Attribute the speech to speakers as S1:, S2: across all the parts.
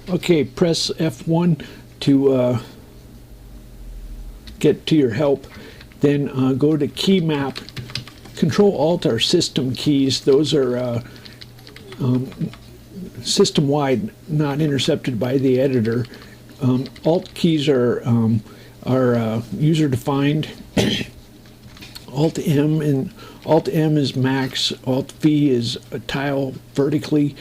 S1: Okay, press F1 to get to your help. Then go to key map. Control Alt are system keys. Those are system-wide, not intercepted by the editor. Alt keys are user-defined. Alt M and Alt M is max. Alt V is a tile vertically.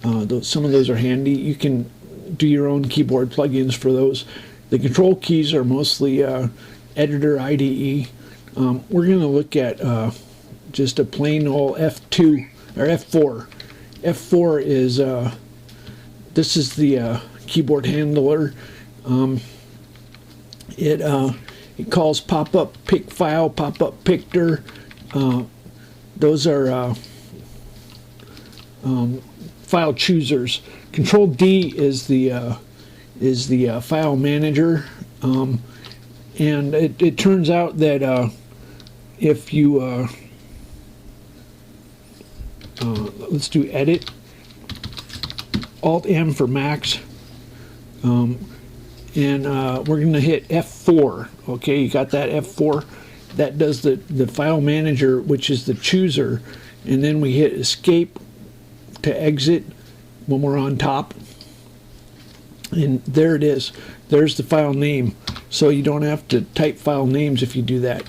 S1: Some of those are handy. You can do your own keyboard plugins for those. The control keys are mostly editor IDE. We're going to look at just a plain old F2 or F4. F4 is this is the keyboard handler. It calls pop-up pick file, pop-up pictor. Those are file choosers. Control D is the file manager, and it turns out that if you let's do edit, Alt M for Max, and we're going to hit F4. Okay, you got that F4? That does the file manager, which is the chooser, and then we hit escape to exit when we're on top, and there it is. There's the file name, so you don't have to type file names if you do that.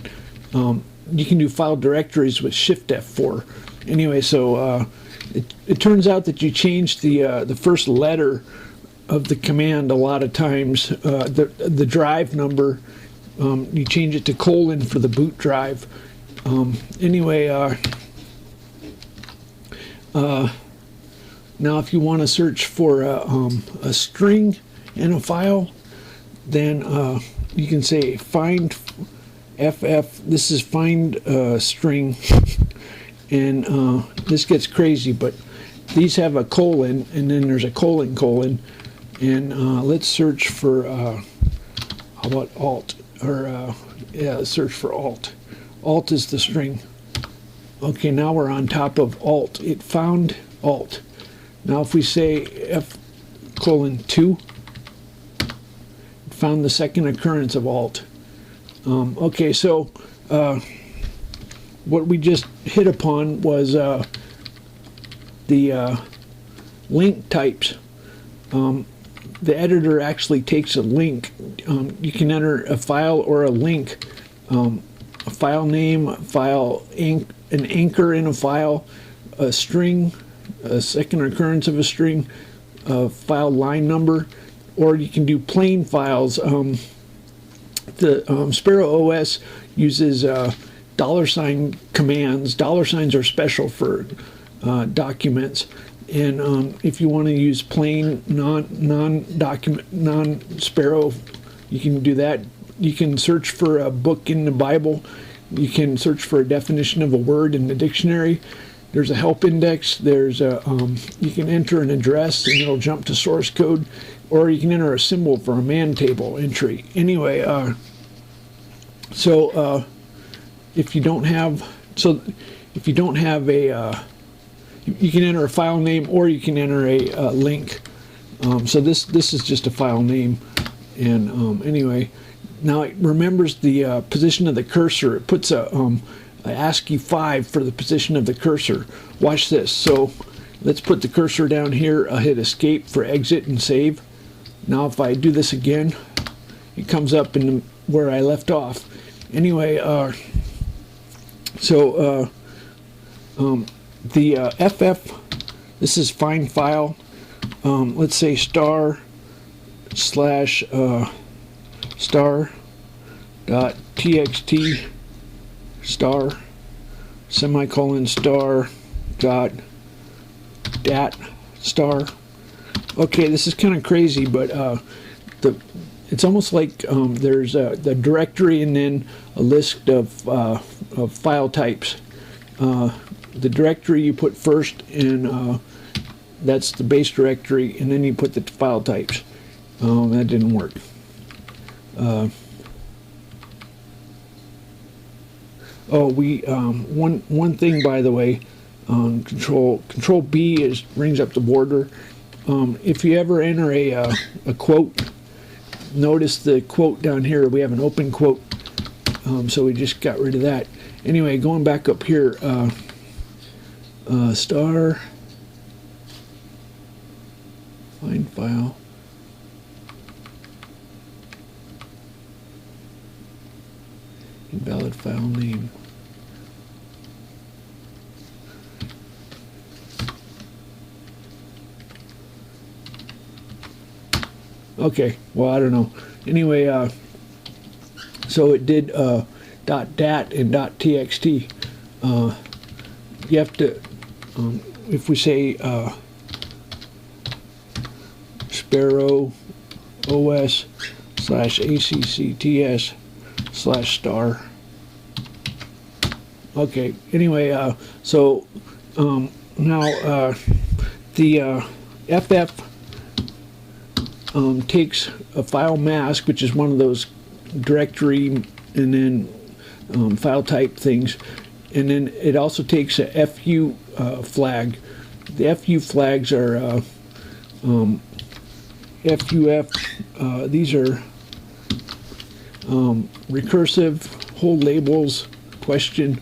S1: You can do file directories with Shift F4. Anyway, so it turns out that you change the first letter of the command a lot of times. The drive number, you change it to colon for the boot drive. Anyway, now if you want to search for a string in a file, then you can say find FF. This is find string, and this gets crazy, but these have a colon, and then there's a colon, and let's search for how about alt, or yeah, search for alt. Alt is the string. Okay, now we're on top of alt. It found alt. Now if we say F:2, it found the second occurrence of alt. Okay, so what we just hit upon was the link types. The editor actually takes a link. You can enter a file or a link, a file name, an anchor in a file, a string, a second occurrence of a string, a file line number, or you can do plain files. The TempleOS uses $ commands. $ are special for documents, and if you want to use plain non-Sparrow, you can do that. You can search for a book in the Bible. You can search for a definition of a word in the dictionary. There's a help index. There's a you can enter an address and it'll jump to source code, or you can enter a symbol for a man table entry. Anyway, so if you don't have a you can enter a file name, or you can enter a link. So this is just a file name, and anyway, now it remembers the position of the cursor. It puts a ASCII 5 for the position of the cursor. Watch this. So let's put the cursor down here. I'll hit escape for exit and save. Now if I do this again, it comes up in where I left off. Anyway, the FF, this is find file. Let's say star dot txt star semicolon star dot dat star. Okay, this is kind of crazy, but it's almost like there's the directory and then a list of file types. The directory you put first, and that's the base directory, and then you put the file types. That didn't work. One thing, by the way, Control B brings up the border. if you ever enter a quote, notice the quote down here. We have an open quote, so we just got rid of that. Anyway, going back up here, star, find file, invalid file name. Okay, well, I don't know. Anyway, so it did .dat and .txt. You have to, if we say Sparrow OS /ACCTS/star. Okay, anyway, so now the FF takes a file mask, which is one of those directory and then file type things, and then it also takes a FU flag. The FU flags are FUF. These are recursive, hold labels, question,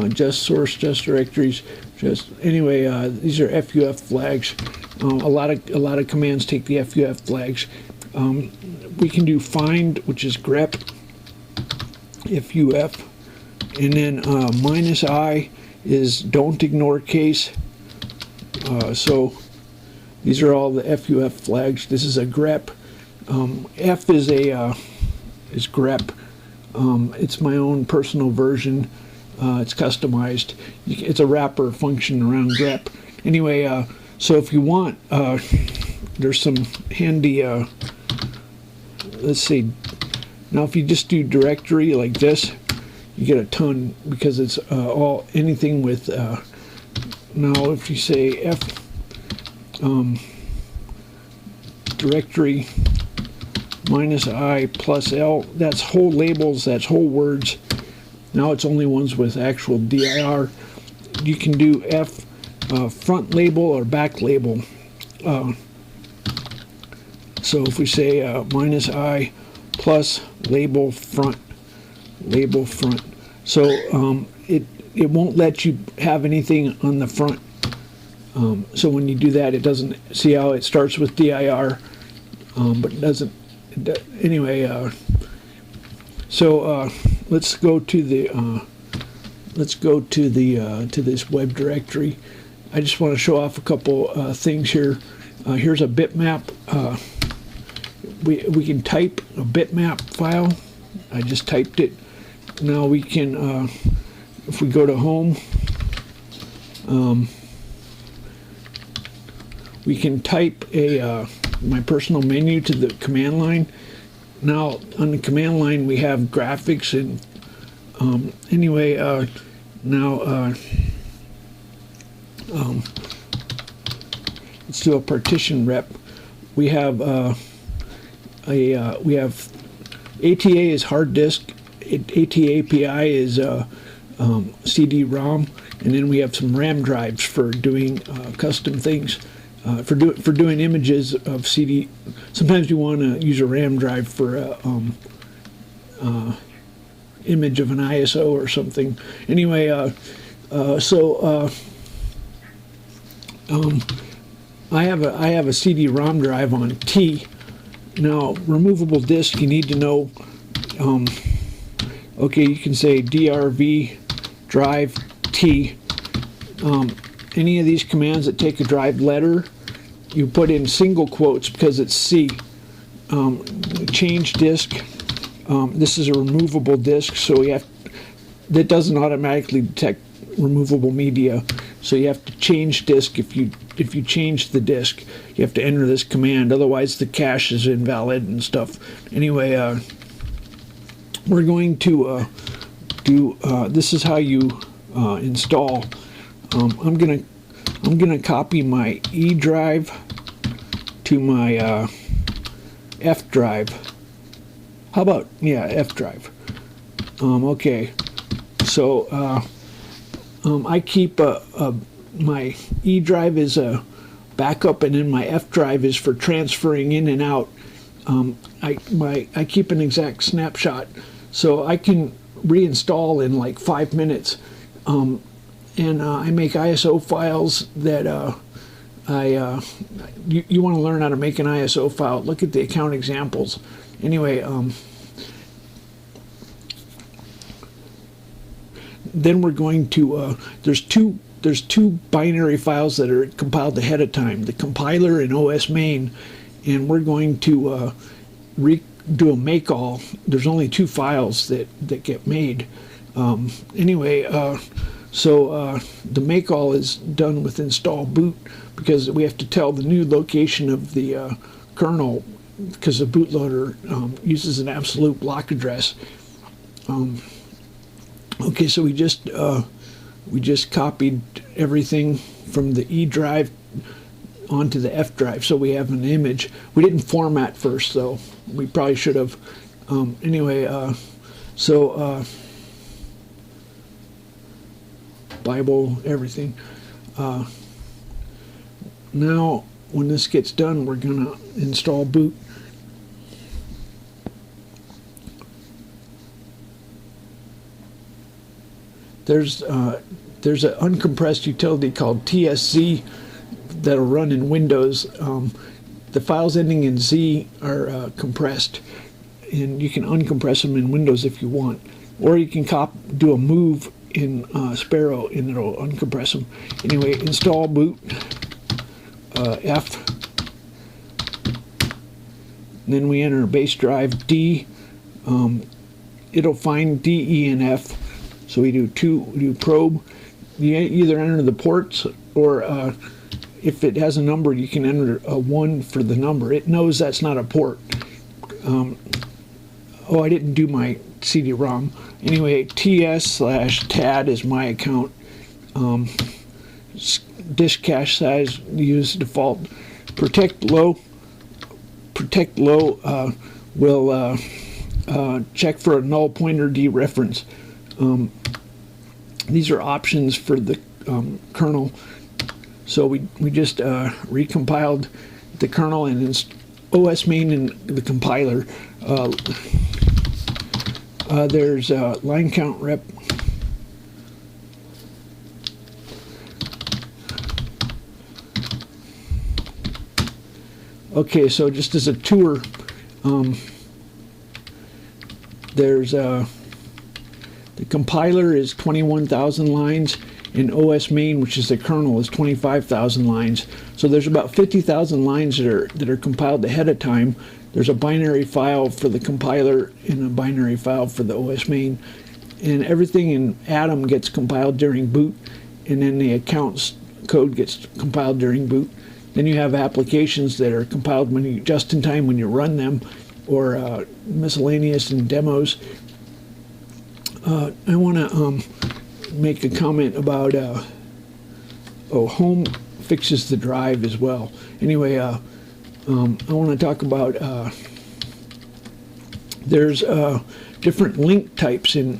S1: just source, just directories. Just anyway, these are FUF flags. A lot of commands take the FUF flags. We can do find, which is grep FUF, and then -I is don't ignore case. So these are all the FUF flags. This is a grep. F is is grep. It's my own personal version. It's customized. It's a wrapper function around grep. Anyway, so if you want, there's some handy, let's see, now if you just do directory like this, you get a ton, because it's all, anything with, now if you say F, directory -I plus L, that's whole labels, that's whole words. Now it's only ones with actual dir. You can do F, front label or back label. So if we say -I plus label front, so it won't let you have anything on the front. So when you do that, it doesn't, see how it starts with dir, but it doesn't. Anyway, so let's go to the to this web directory. I just want to show off a couple things here. Here's a bitmap. We can type a bitmap file. I just typed it. Now we can, if we go to home, we can type my personal menu to the command line. Now on the command line we have graphics and anyway, now let's do a partition rep. We have we have ATA is hard disk, ATA-API is CD-ROM, and then we have some RAM drives for doing custom things. For doing images of CD, sometimes you want to use a RAM drive for image of an ISO or something. Anyway, I have a CD-ROM drive on T. Now, removable disk, you need to know. Okay, you can say drv drive T. Any of these commands that take a drive letter, you put in single quotes because it's C. Change disk. This is a removable disk, so that doesn't automatically detect removable media. So you have to change disk. If you change the disk, you have to enter this command. Otherwise, the cache is invalid and stuff. Anyway, we're going to do. This is how you install. I'm gonna copy my E drive to my F drive. How about, yeah, F drive. Okay, so I keep my E drive is a backup, and then my F drive is for transferring in and out. I keep an exact snapshot, so I can reinstall in like 5 minutes. And I make ISO files that you want to learn how to make an ISO file. Look at the account examples. Anyway, then we're going to there's two binary files that are compiled ahead of time, the compiler and OS main, and we're going to do a make all. There's only 2 files that get made. Anyway, so the make all is done with install boot, because we have to tell the new location of the kernel, because the bootloader uses an absolute block address. Okay, so we just copied everything from the E drive onto the F drive, so we have an image. We didn't format first, though. We probably should have. Anyway, Bible, everything. Now, when this gets done, we're gonna install boot. There's an uncompressed utility called TSZ that'll run in Windows. The files ending in Z are compressed, and you can uncompress them in Windows if you want, or you can do a move in Sparrow and it'll uncompress them. Anyway, install boot, F, and then we enter base drive D. It'll find D, E, and F. So we do probe. You either enter the ports, or if it has a number, you can enter a 1 for the number. It knows that's not a port. Oh, I didn't do my CD-ROM. Anyway, TS/TAD is my account. Disk cache size, use default. Protect low will check for a null pointer dereference. These are options for the kernel. So we just recompiled the kernel and OS main and the compiler. There's line count rep. Okay, so just as a tour, there's the compiler is 21,000 lines, and OS main, which is the kernel, is 25,000 lines. So there's about 50,000 lines that are compiled ahead of time. There's a binary file for the compiler and a binary file for the OS main, and everything in Atom gets compiled during boot, and then the accounts code gets compiled during boot. Then you have applications that are compiled just in time when you run them, or miscellaneous and demos. I want to make a comment about home fixes the drive as well. Anyway, I want to talk about there's different link types in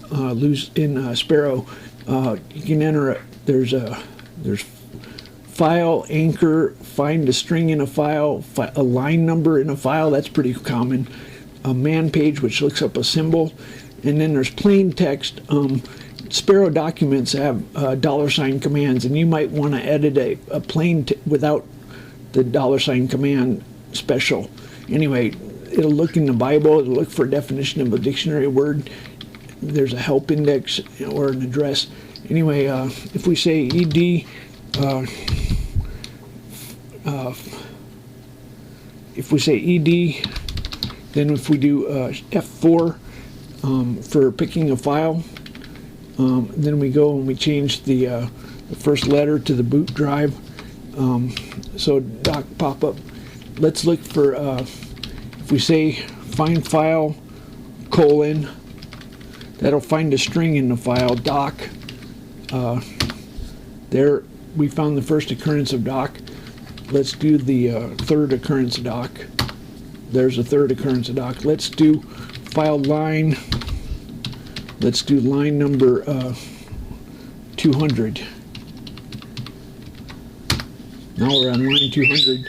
S1: Sparrow. You can enter there's file, anchor, find a string in a file, a line number in a file. That's pretty common. A man page, which looks up a symbol. And then there's plain text. Sparrow documents have $ commands, and you might want to edit a plain without the $ command special. Anyway, it'll look in the Bible, it'll look for a definition of a dictionary word. There's a help index or an address. Anyway, if we say ed, if we say ed, then if we do F4 for picking a file, then we go and we change the first letter to the boot drive. So doc pop-up. Let's look for, if we say find file, : that'll find a string in the file, doc. There we found the first occurrence of doc. Let's do the third occurrence of doc. There's a third occurrence of doc. Let's do file line. Let's do line number 200. Now we're on line 200.